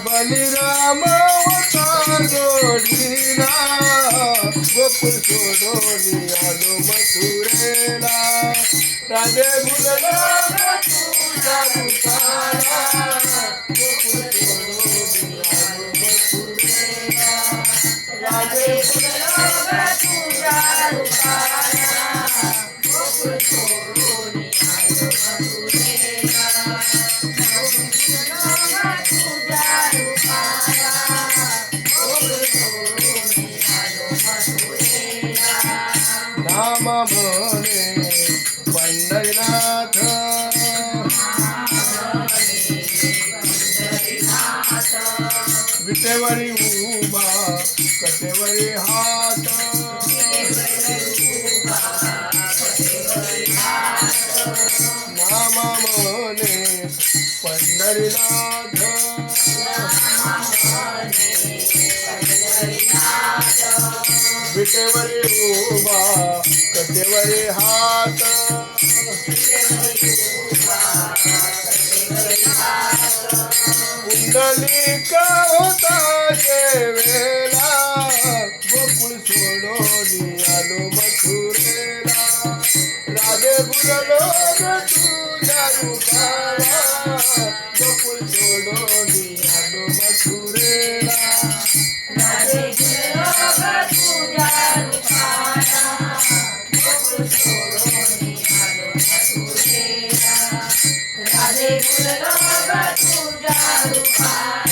बलिराम होता जोडीला गोकुळ सोडून आलो मथुरेला राधे भुललो तुझा रूपाला गोकुळ सोडून आलो मथुरेला राधे भुललो तुझा रूपाला गोकुळ सोडून आलो मथुरेला नाम म्हणे पंढरीनाथ विटेवरी उभा कटेवरी हात नाम म्हणे पंढरीनाथ विटेवरी उभा कटेवरी हात पुंडलिक होता देवेला गोकुळ सोडून आलो मथुरेला राधे भुललो तुझ्या रूपाला गोकुळ सोडून आलो मथुरेला राधे भुललो तुझ्या रूपाला गोकुळ सोडून आलो मथुरेला राधे भुललो तुझ्या रूपाला